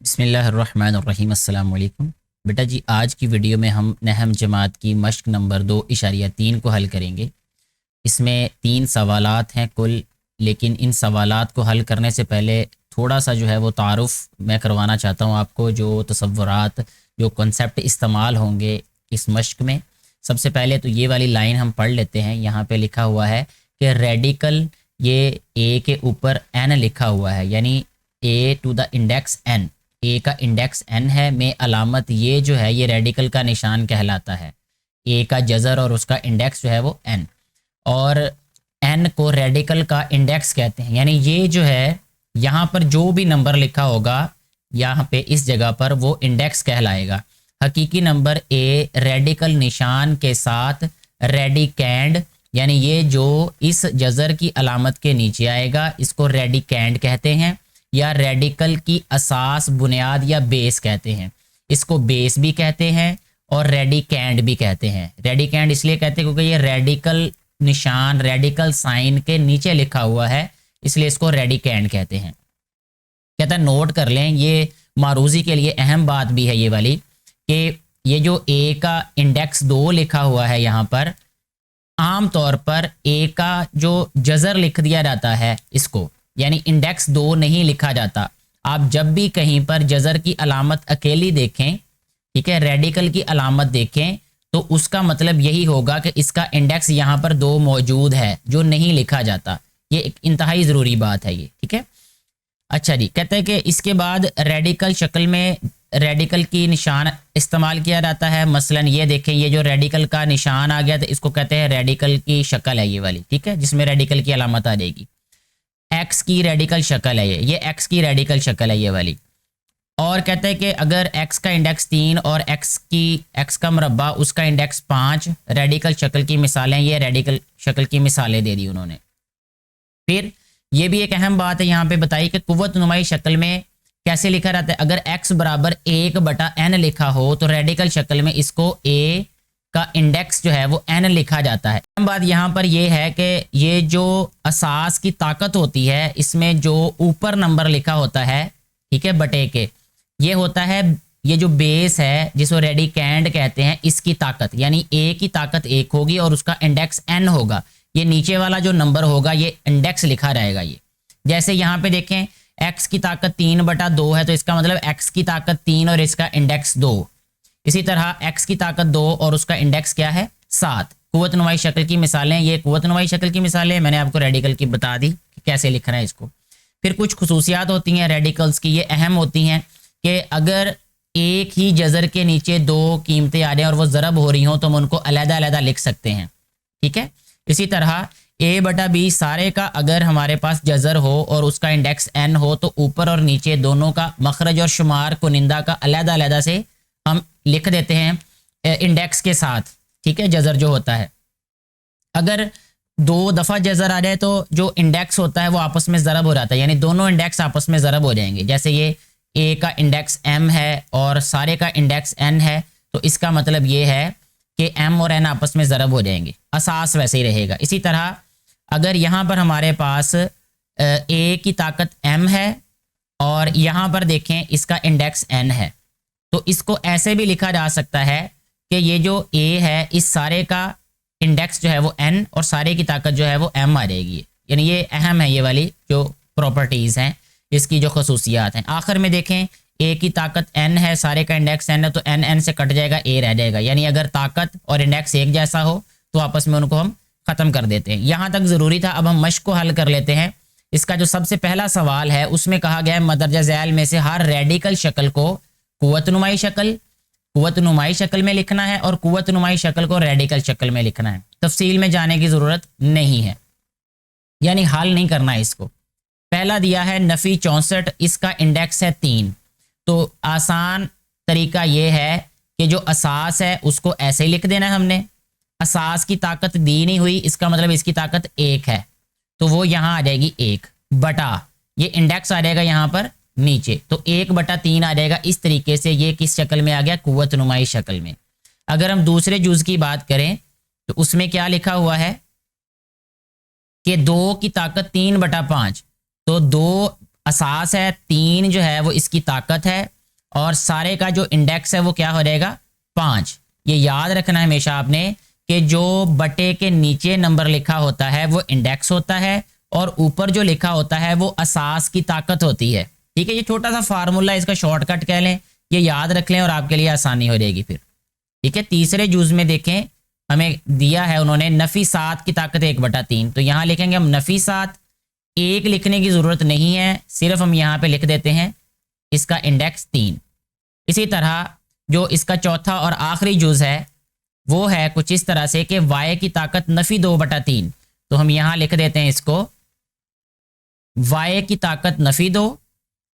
बिस्मिल्लाहिर्रहमानिर्रहीम अस्सलाम वालेकुम। बेटा जी, आज की वीडियो में हम नहम जमात की मश्क नंबर 2.3 को हल करेंगे। इसमें 3 सवालात हैं कुल, लेकिन इन सवालात को हल करने से पहले थोड़ा सा जो है वो तारुफ़ मैं करवाना चाहता हूँ आपको। जो तसव्वुरात, जो कॉन्सेप्ट इस्तेमाल होंगे इस मश्क में, सबसे पहले तो ये वाली लाइन हम पढ़ लेते हैं। यहाँ पे लिखा हुआ है कि रेडिकल, ये ए के ऊपर एन लिखा हुआ है, यानी ए टू द इंडेक्स एन, ए का इंडेक्स एन है, में अलामत ये जो है ये रेडिकल का निशान कहलाता है। ए का जज़र और उसका इंडेक्स जो है वो एन, और एन को रेडिकल का इंडेक्स कहते हैं। यानी ये जो है यहाँ पर जो भी नंबर लिखा होगा यहाँ पे इस जगह पर वो इंडेक्स कहलाएगा। हकीकी नंबर ए रेडिकल निशान के साथ रेडिकैंड, यानी ये जो इस जज़र की अलामत के नीचे आएगा इसको रेडिकैंड कहते हैं, या रेडिकल की असास, बुनियाद या बेस कहते हैं। इसको बेस भी कहते हैं और रेडिकैंड भी कहते हैं। रेडिकैंड इसलिए कहते हैं क्योंकि ये रेडिकल निशान, रेडिकल साइन के नीचे लिखा हुआ है, इसलिए इसको रेडिकैंड कहते हैं। कहता है नोट कर लें, ये मारूजी के लिए अहम बात भी है ये वाली, कि ये जो ए का इंडेक्स 2 लिखा हुआ है यहाँ पर, आम तौर पर ए का जो जज़र लिख दिया जाता है इसको, यानी इंडेक्स 2 नहीं लिखा जाता। आप जब भी कहीं पर जज़र की अलामत अकेली देखें, ठीक है, रेडिकल की अलामत देखें, तो उसका मतलब यही होगा कि इसका इंडेक्स यहाँ पर 2 मौजूद है, जो नहीं लिखा जाता। ये एक इंतहाई ज़रूरी बात है ये, ठीक है। अच्छा जी, कहते हैं कि इसके बाद रेडिकल शक्ल में रेडिकल की निशान इस्तेमाल किया जाता है। मसलन ये देखें, ये जो रेडिकल का निशान आ गया तो इसको कहते हैं रेडिकल की शक्ल है ये वाली, ठीक है, जिसमें रेडिकल की अलामत आ जाएगी। एक्स की रेडिकल शक्ल है ये एक्स की रेडिकल शक्ल है ये वाली। और कहते हैं कि अगर एक्स का इंडेक्स 3 और एक्स का मुरब्बा उसका इंडेक्स 5 रेडिकल शक्ल की मिसालें, ये रेडिकल शक्ल की मिसालें दे दी उन्होंने। फिर ये भी एक अहम बात है यहाँ पे बताई कि कुव्वत नुमाई शक्ल में कैसे लिखा जाता है। अगर x बराबर 1/n लिखा हो तो रेडिकल शक्ल में इसको a का इंडेक्स जो है वो n लिखा जाता है। अहम बात यहाँ पर ये है कि ये जो असास की ताकत होती है, इसमें जो ऊपर नंबर लिखा होता है, ठीक है, बटे के, ये होता है ये जो बेस है जिसको रेडिकैंड कहते हैं, इसकी ताकत, यानी a की ताकत 1 होगी और उसका इंडेक्स n होगा। ये नीचे वाला जो नंबर होगा ये इंडेक्स लिखा रहेगा। ये जैसे यहाँ पे देखें x की ताकत 3/2 है, तो इसका मतलब x की ताकत 3 और इसका इंडेक्स 2। इसी तरह x की ताकत 2 और उसका इंडेक्स क्या है 7। कुव्वत नुमाई शक्ल की मिसालें, ये कुव्वत नुमाई शक्ल की मिसालें मैंने आपको रेडिकल की बता दी कि कैसे लिखना है इसको। फिर कुछ खुसूसियात होती हैं रेडिकल्स की, ये अहम होती हैं कि अगर एक ही जज़र के नीचे 2 कीमतें आ रही हैं और वो ज़रब हो रही हों तो हम उनको अलग-अलग लिख सकते हैं, ठीक है। इसी तरह a/b सारे का अगर हमारे पास जज़र हो और उसका इंडेक्स n हो तो ऊपर और नीचे दोनों का मखरज और शुमार कुनिंदा का अलग-अलग से हम लिख देते हैं इंडेक्स के साथ, ठीक है, जज़र जो होता है। अगर 2 दफ़ा जज़र आ जाए तो जो इंडेक्स होता है वो आपस में ज़रब हो जाता है, यानी दोनों इंडेक्स आपस में ज़रब हो जाएंगे। जैसे ये a का इंडेक्स m है और सारे का इंडेक्स n है, तो इसका मतलब ये है कि m और n आपस में ज़रब हो जाएंगे। असास वैसे ही रहेगा। इसी तरह अगर यहाँ पर हमारे पास a की ताकत m है और यहाँ पर देखें इसका इंडेक्स n है, तो इसको ऐसे भी लिखा जा सकता है कि ये जो a है इस सारे का इंडेक्स जो है वो n और सारे की ताकत जो है वो m आ जाएगी। यानी ये अहम है, ये वाली जो प्रॉपर्टीज़ हैं इसकी जो खसूसियात हैं। आखिर में देखें a की ताकत n है, सारे का इंडेक्स n है, तो n से कट जाएगा, a रह जाएगा। यानी अगर ताकत और इंडेक्स एक जैसा हो तो आपस में उनको हम ख़त्म कर देते हैं। यहाँ तक ज़रूरी था। अब हम मश्क को हल कर लेते हैं। इसका जो सबसे पहला सवाल है उसमें कहा गया है मदरजा ज़ैल में से हर रेडिकल शक्ल को कुव्वत नुमाई शक्ल में लिखना है और कुव्वत नुमाई शक्ल को रेडिकल शक्ल में लिखना है। तफसील में जाने की ज़रूरत नहीं है, यानी हल नहीं करना है इसको। पहला दिया है नफ़ी 64, इसका इंडेक्स है 3। तो आसान तरीका ये है कि जो असास है उसको ऐसे ही लिख देना है हमने। असास की ताकत दी नहीं हुई, इसका मतलब इसकी ताकत 1 है, तो वो यहाँ आ जाएगी 1 बटा, ये इंडेक्स आ जाएगा यहाँ पर नीचे, तो 1/3 आ जाएगा। इस तरीके से ये किस शक्ल में आ गया, कुव्वत नुमाई शक्ल में। अगर हम दूसरे जुज़ की बात करें तो उसमें क्या लिखा हुआ है कि 2 की ताकत 3/5, तो 2 असास है, 3 जो है वो इसकी ताकत है, और सारे का जो इंडेक्स है वो क्या हो जाएगा 5। ये याद रखना है हमेशा आपने कि जो बटे के नीचे नंबर लिखा होता है वो इंडेक्स होता है, और ऊपर जो लिखा होता है वो असास की ताकत होती है। ठीक है, ये छोटा सा फार्मूला, इसका शॉर्टकट कह लें, ये याद रख लें और आपके लिए आसानी हो जाएगी फिर। ठीक है, तीसरे जूज में देखें हमें दिया है उन्होंने नफीसात की ताकत 1/3, तो यहाँ लिखेंगे हम नफीसात, 1 लिखने की ज़रूरत नहीं है, सिर्फ हम यहाँ पे लिख देते हैं इसका इंडेक्स 3। इसी तरह जो इसका चौथा और आखिरी जूज है वो है कुछ इस तरह से कि y की ताकत नफी 2/3, तो हम यहाँ लिख देते हैं इसको y की ताकत नफी 2,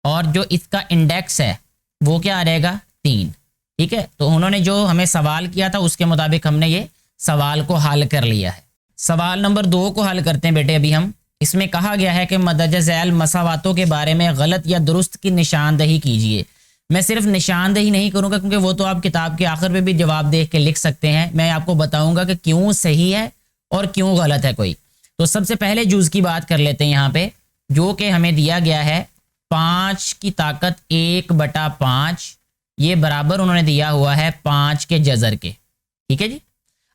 और जो इसका इंडेक्स है वो क्या आ जाएगा 3। ठीक है, तो उन्होंने जो हमें सवाल किया था उसके मुताबिक हमने ये सवाल को हल कर लिया है। सवाल नंबर 2 को हल करते हैं बेटे अभी हम। इसमें कहा गया है कि मदद झैल मसावातों के बारे में गलत या दुरुस्त की निशानदही कीजिए। मैं सिर्फ निशानदही नहीं करूंगा क्योंकि वो तो आप किताब के आखिर पे भी जवाब देख के लिख सकते हैं, मैं आपको बताऊंगा कि क्यों सही है और क्यों गलत है कोई। तो सबसे पहले जूज की बात कर लेते हैं यहाँ पे, जो कि हमें दिया गया है 5 की ताकत 1/5, ये बराबर उन्होंने दिया हुआ है 5 के जजर के। ठीक है जी,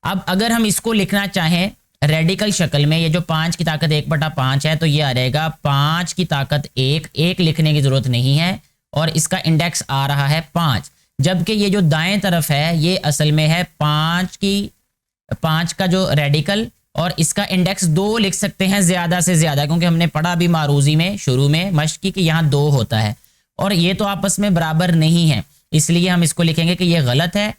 अब अगर हम इसको लिखना चाहें रेडिकल शक्ल में, ये जो 5 की ताकत 1/5 है तो ये आ जाएगा 5 की ताकत 1 लिखने की जरूरत नहीं है, और इसका इंडेक्स आ रहा है 5, जबकि ये जो दाएं तरफ है ये असल में है 5 का जो रेडिकल, और इसका इंडेक्स 2 लिख सकते हैं ज़्यादा से ज़्यादा, क्योंकि हमने पढ़ा अभी मारूजी में शुरू में मश्क की कि यहाँ 2 होता है, और ये तो आपस में बराबर नहीं है, इसलिए हम इसको लिखेंगे कि ये गलत है।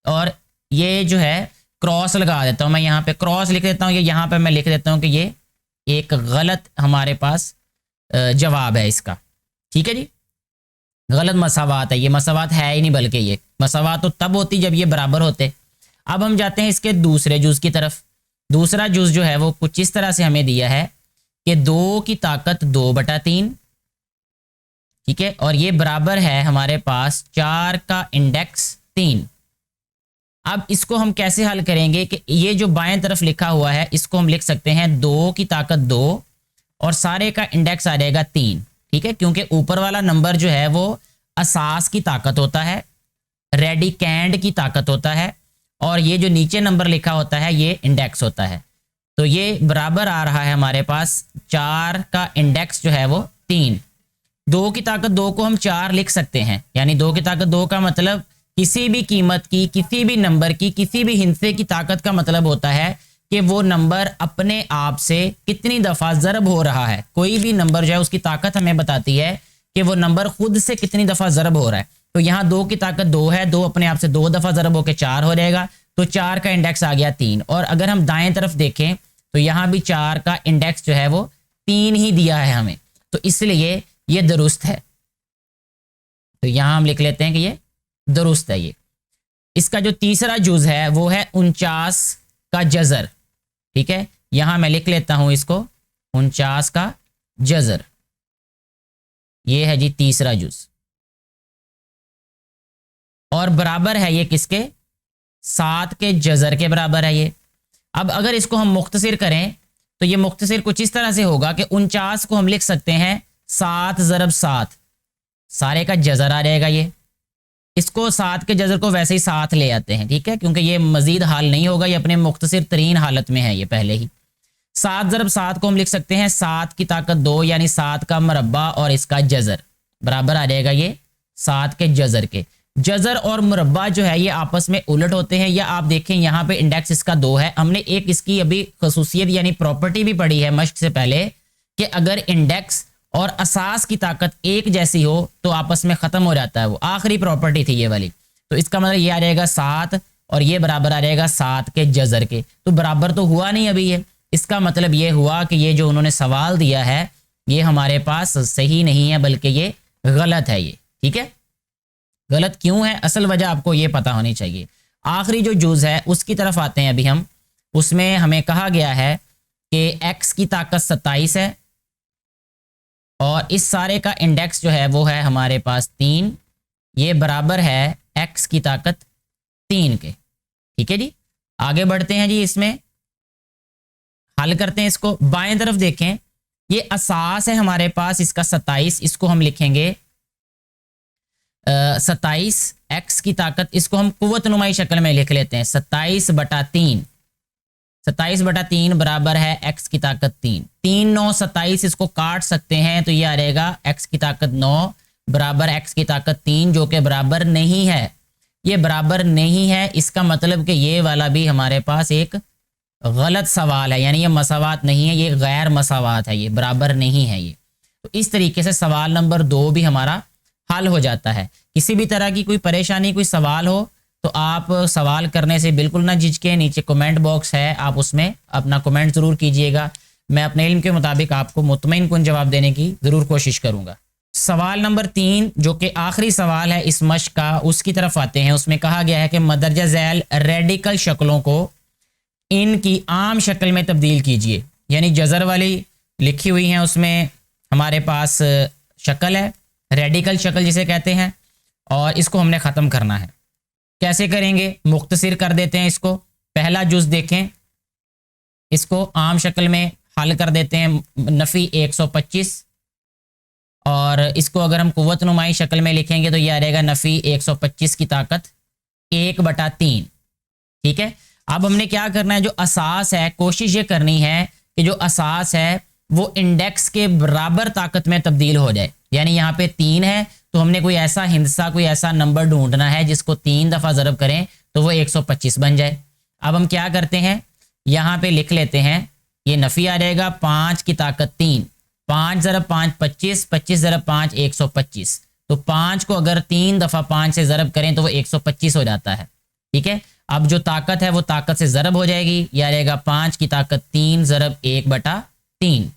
और ये जो है क्रॉस लगा देता हूँ मैं, यहाँ पे क्रॉस लिख देता हूँ, ये यहाँ पे मैं लिख देता हूँ कि ये एक गलत हमारे पास जवाब है इसका। ठीक है जी, गलत मसावात है, ये मसावात है ही नहीं, बल्कि ये मसावात तो तब होती जब ये बराबर होते। अब हम जाते हैं इसके दूसरे जूज की तरफ। दूसरा जूज जो है वो कुछ इस तरह से हमें दिया है कि 2 की ताकत 2/3, ठीक है, और ये बराबर है हमारे पास 4 का इंडेक्स 3। अब इसको हम कैसे हल करेंगे कि ये जो बाएं तरफ लिखा हुआ है इसको हम लिख सकते हैं 2 की ताकत 2 और सारे का इंडेक्स आ जाएगा 3। ठीक है, क्योंकि ऊपर वाला नंबर जो है वो असास की ताकत होता है, रेडिकैंड की ताकत होता है, और ये जो नीचे नंबर लिखा होता है ये इंडेक्स होता है। तो ये बराबर आ रहा है हमारे पास 4 का इंडेक्स जो है वो 3। 2 की ताकत 2 को हम 4 लिख सकते हैं, यानी 2 की ताकत 2 का मतलब किसी भी कीमत की, किसी भी नंबर की, किसी भी हिस्से की ताकत का मतलब होता है कि वो नंबर अपने आप से कितनी दफ़ा ज़रब हो रहा है। कोई भी नंबर जो है उसकी ताकत हमें बताती है कि वो नंबर खुद से कितनी दफ़ा ज़रब हो रहा है। तो यहाँ 2 की ताकत 2 है, 2 अपने आप से 2 दफ़ा ज़रब होकर 4 हो जाएगा, तो 4 का इंडेक्स आ गया 3। और अगर हम दाएं तरफ देखें तो यहाँ भी 4 का इंडेक्स जो है वो 3 ही दिया है हमें, तो इसलिए ये दुरुस्त है। तो यहाँ हम लिख लेते हैं कि ये दुरुस्त है। ये इसका जो तीसरा जुज है वो है 49 का जजर। ठीक है, यहां मैं लिख लेता हूं इसको 49 का जजर, ये है जी तीसरा जुज, और बराबर है ये किसके 7 के जजर के बराबर है ये। अब अगर इसको हम मुख्तसिर करें तो ये मुख्तसिर कुछ इस तरह से होगा कि 49 को हम लिख सकते हैं 7 ज़रब 7, सारे का जजर आ जाएगा ये। इसको 7 के जजर को वैसे ही 7 ले आते हैं, ठीक है, क्योंकि ये मजीद हाल नहीं होगा, ये अपने मुख्तसिर तरीन हालत में है ये पहले ही। 7 ज़रब 7 को हम लिख सकते हैं 7 की ताकत 2, यानी 7 का मुरब्बा और इसका जजर बराबर आ जाएगा ये 7 के जजर के। जजर और मुरब्बा जो है ये आपस में उलट होते हैं, या आप देखें यहाँ पे इंडेक्स इसका 2 है। हमने एक इसकी अभी खसूसियत यानी प्रॉपर्टी भी पढ़ी है मश्क से पहले कि अगर इंडेक्स और असास की ताकत एक जैसी हो तो आपस में ख़त्म हो जाता है, वो आखिरी प्रॉपर्टी थी ये वाली। तो इसका मतलब ये आ जाएगा 7 और ये बराबर आ जाएगा 7 के जजर के, तो बराबर तो हुआ नहीं अभी ये। इसका मतलब ये हुआ कि ये जो उन्होंने सवाल दिया है ये हमारे पास सही नहीं है, बल्कि ये गलत है ये। ठीक है, गलत क्यों है, असल वजह आपको ये पता होनी चाहिए। आखिरी जो जुज है उसकी तरफ आते हैं अभी हम। उसमें हमें कहा गया है कि x की ताकत 27 है और इस सारे का इंडेक्स जो है वो है हमारे पास 3, ये बराबर है x की ताकत 3 के। ठीक है जी, आगे बढ़ते हैं जी, इसमें हल करते हैं इसको। बाएं तरफ देखें, ये असास है हमारे पास इसका 27, इसको हम लिखेंगे 27 एक्स की ताकत, इसको हम कुव्वत नुमाई शक्ल में लिख लेते हैं 27/3। 27/3 बराबर है एक्स की ताकत 3। 3 9 27, इसको काट सकते हैं तो ये आ रहेगा एक्स की ताकत 9 बराबर एक्स की ताकत 3, जो कि बराबर नहीं है। ये बराबर नहीं है, इसका मतलब कि ये वाला भी हमारे पास एक गलत सवाल है, यानी ये मसावात नहीं है, ये गैर मसावात है, ये बराबर नहीं है ये। तो इस तरीके से सवाल नंबर 2 भी हमारा हल हो जाता है। किसी भी तरह की कोई परेशानी, कोई सवाल हो तो आप सवाल करने से बिल्कुल ना झिझकें, नीचे कमेंट बॉक्स है, आप उसमें अपना कमेंट ज़रूर कीजिएगा। मैं अपने इल्म के मुताबिक आपको मुतमईन कुन जवाब देने की ज़रूर कोशिश करूँगा। सवाल नंबर 3 जो कि आखिरी सवाल है इस मश्क का, उसकी तरफ आते हैं। उसमें कहा गया है कि मदरजा झैल रेडिकल शक्लों को इनकी आम शक्ल में तब्दील कीजिए, यानी जज़र वाली लिखी हुई हैं, उसमें हमारे पास शक्ल है, रेडिकल शक्ल जिसे कहते हैं, और इसको हमने ख़त्म करना है। कैसे करेंगे, मुख्तसर कर देते हैं इसको। पहला जुज़ देखें, इसको आम शक्ल में हल कर देते हैं, नफ़ी 125, और इसको अगर हम कुव्वत नुमाई शक्ल में लिखेंगे तो यह आ रहेगा नफ़ी 125 की ताकत 1/3। ठीक है, अब हमने क्या करना है, जो असास है कोशिश ये करनी है कि जो असास है वो इंडेक्स के बराबर ताकत में तब्दील हो जाए। यानी यहाँ पे 3 है तो हमने कोई ऐसा हिंसा, कोई ऐसा नंबर ढूंढना है जिसको 3 दफ़ा ज़रब करें तो वो 125 बन जाए। अब हम क्या करते हैं, यहाँ पे लिख लेते हैं, ये नफ़ी आ जाएगा 5 की ताकत 3, 5 ज़रब 5 25, 25 ज़रब 5 125। तो 5 को अगर 3 दफ़ा 5 से ज़रब करें तो वो 125 हो जाता है। ठीक है, अब जो ताकत है वो ताकत से ज़रब हो जाएगी, यह आ रहेगा 5 की ताकत 3 ज़रब 1/3।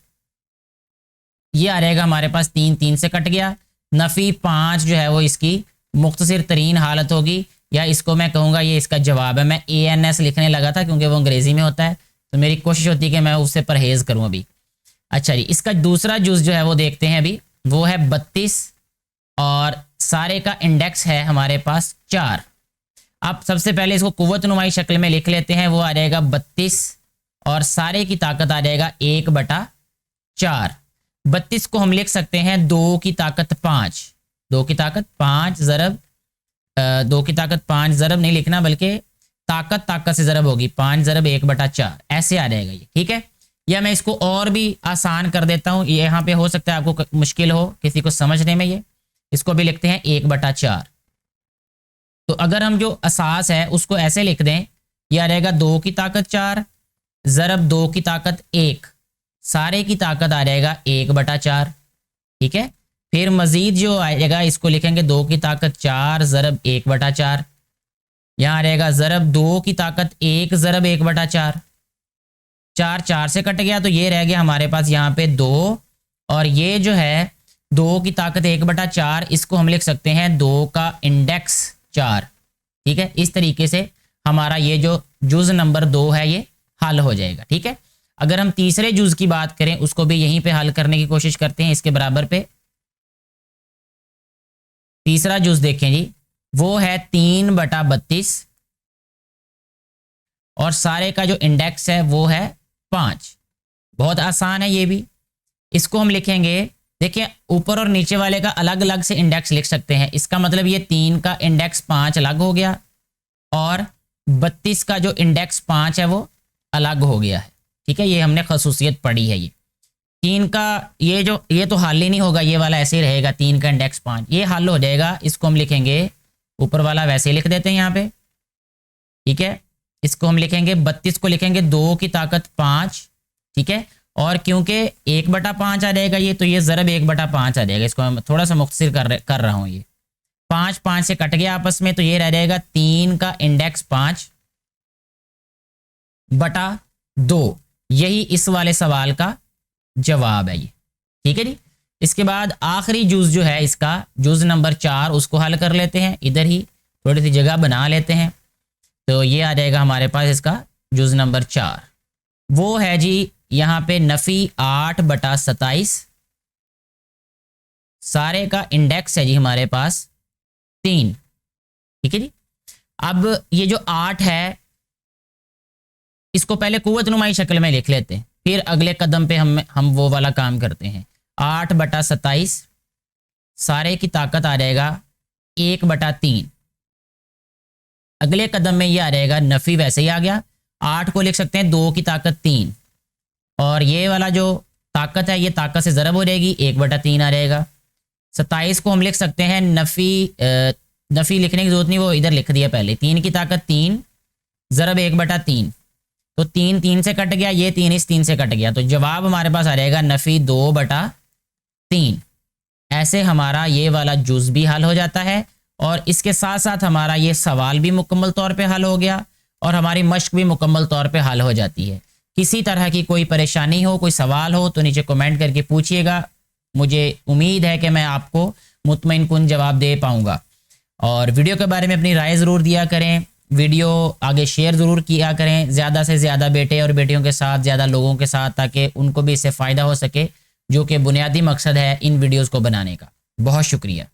ये आ रहेगा हमारे पास 3 3 से कट गया। नफ़ी 5 जो है वो इसकी मुख्तसर तरीन हालत होगी, या इसको मैं कहूँगा ये इसका जवाब है। मैं ANS लिखने लगा था क्योंकि वो अंग्रेज़ी में होता है, तो मेरी कोशिश होती है कि मैं उससे परहेज़ करूँ अभी। अच्छा जी, इसका दूसरा जुज़ जो है वो देखते हैं अभी, वो है 32, और सारे का इंडेक्स है हमारे पास 4। अब सबसे पहले इसको कुव्वत नुमाई शक्ल में लिख लेते हैं, वो आ जाएगा 32 और सारे की ताकत आ जाएगा 1/4। 32 को हम लिख सकते हैं 2 की ताकत 5, 2 की ताकत 5 ज़रब 2 की ताकत 5 ज़रब नहीं लिखना, बल्कि ताकत से ज़रब होगी, 5 ज़रब 1/4 ऐसे आ जाएगा ये। ठीक है, या मैं इसको और भी आसान कर देता हूँ, ये यहाँ पे हो सकता है आपको मुश्किल हो किसी को समझने में, ये इसको भी लिखते हैं 1/4। तो अगर हम जो असास है उसको ऐसे लिख दें, यह रहेगा 2 की ताकत 4 ज़रब 2 की ताकत 1, सारे की ताकत आ जाएगा 1/4। ठीक है, फिर मज़ीद जो आएगा इसको लिखेंगे 2 की ताकत 4 ज़रब 1/4, यहाँ रहेगा ज़रब 2 की ताकत 1 ज़रब 1/4। 4 4 से कट गया तो ये रह गया हमारे पास यहाँ पे 2, और ये जो है 2 की ताकत 1/4, इसको हम लिख सकते हैं 2 का इंडेक्स 4। ठीक है, इस तरीके से हमारा ये जो जुज़ नंबर 2 है ये हल हो जाएगा। ठीक है, अगर हम तीसरे जुज़ की बात करें उसको भी यहीं पे हल करने की कोशिश करते हैं, इसके बराबर पे। तीसरा जुज़ देखें जी, वो है 3/32, और सारे का जो इंडेक्स है वो है 5। बहुत आसान है ये भी। इसको हम लिखेंगे, देखिए ऊपर और नीचे वाले का अलग अलग से इंडेक्स लिख सकते हैं, इसका मतलब ये 3 का इंडेक्स 5 अलग हो गया, और 32 का जो इंडेक्स 5 है वो अलग हो गया है। ठीक है, ये हमने खसूसियत पढ़ी है। ये 3 का ये तो हल ही नहीं होगा, ये वाला ऐसे ही रहेगा, 3 का इंडेक्स 5, ये हल हो जाएगा। इसको हम लिखेंगे, ऊपर वाला वैसे ही लिख देते हैं यहाँ पे। ठीक है, इसको हम लिखेंगे 32 को लिखेंगे 2 की ताकत 5। ठीक है, और क्योंकि 1/5 आ जाएगा ये, तो ये ज़रब 1/5 आ जाएगा। इसको मैं थोड़ा सा मुख्तसर कर रहा हूँ, ये 5 5 से कट गया आपस में, तो ये रह जाएगा 3 का इंडेक्स 5/2। यही इस वाले सवाल का जवाब है ये। ठीक है जी, इसके बाद आखिरी जुज़ जो है इसका, जुज़ नंबर 4, उसको हल कर लेते हैं। इधर ही थोड़ी सी जगह बना लेते हैं, तो ये आ जाएगा हमारे पास इसका जुज़ नंबर 4, वो है जी यहाँ पे नफ़ी 8/27, सारे का इंडेक्स है जी हमारे पास 3। ठीक है जी, अब ये जो 8 है इसको पहले कुव्वत नुमाई शक्ल में लिख लेते हैं। फिर अगले कदम पे हम वो वाला काम करते हैं। 8/27 सारे की ताकत आ जाएगा 1/3। अगले कदम में ये आ जाएगा, नफ़ी वैसे ही आ गया, 8 को लिख सकते हैं 2 की ताकत 3, और ये वाला जो ताकत है ये ताकत से ज़रब हो जाएगी, 1/3 आ जाएगा। 27 को हम लिख सकते हैं नफ़ी लिखने की जरूरत नहीं, वो इधर लिख दिया पहले, 3 की ताकत 3 ज़रब 1/3, तो 3 3 से कट गया, ये 3 इस 3 से कट गया, तो जवाब हमारे पास आ जाएगा नफ़ी 2/3। ऐसे हमारा ये वाला जुज़ भी हल हो जाता है, और इसके साथ साथ हमारा ये सवाल भी मुकम्मल तौर पे हल हो गया, और हमारी मश्क भी मुकम्मल तौर पे हल हो जाती है। किसी तरह की कोई परेशानी हो, कोई सवाल हो तो नीचे कमेंट करके पूछिएगा, मुझे उम्मीद है कि मैं आपको मुतमईन कुन जवाब दे पाऊँगा। और वीडियो के बारे में अपनी राय ज़रूर दिया करें, वीडियो आगे शेयर ज़रूर किया करें ज़्यादा से ज़्यादा बेटे और बेटियों के साथ, ज़्यादा लोगों के साथ, ताकि उनको भी इससे फ़ायदा हो सके, जो कि बुनियादी मकसद है इन वीडियोज़ को बनाने का। बहुत शुक्रिया।